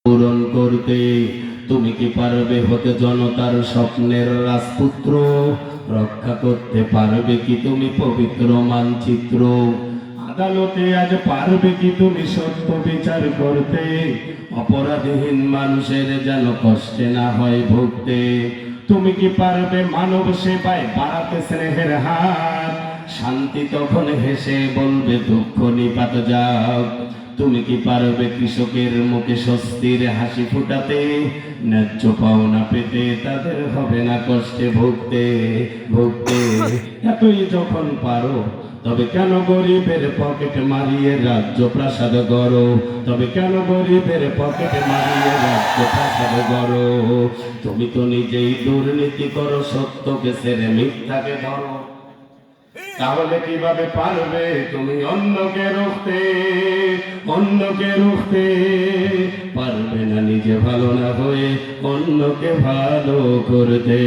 পূরণ করতে। তুমি কি পারবে হতে জনতার স্বপ্নের রাজপুত্র? রক্ষা করতে পারবে কি তুমি পবিত্র মানচিত্র? আদালতে আজ পারবে কি তুমি সত্য বিচার করতে? অপরাধীহীন মানুষের যেন কষ্টে না হয় ভুগতে। তুমি কি পারবে মানব সেবায় বাড়াতে স্নেহের হাত? শান্তি তখন হেসে বলবে দুঃখ নিপাত যাক। তুমি কি পারবে কৃষকের মুখে স্বস্তির হাসি ফুটাতে? ন্যায্য পাওনা পেতে তাদের হবে না কষ্টে ভুগতে ভুগতে। এতই যখন পারো তবে কেন গরিবের পকেট মারিয়ে রাজ্য প্রাসাদ গড়ো? তবে কেন গরিবের পকেট মারিয়ে রাজ্য প্রাসাদ গড়ো? তুমি তো নিজেই দুর্নীতি করো, সত্যকে ছেড়ে মিথ্যাকে ধরো। তাহলে কিভাবে পারবে তুমি অন্যকে রুখতে? অন্যকে রুখতে পারবে না নিজে ভালো না হয়ে অন্যকে ভালো করতে।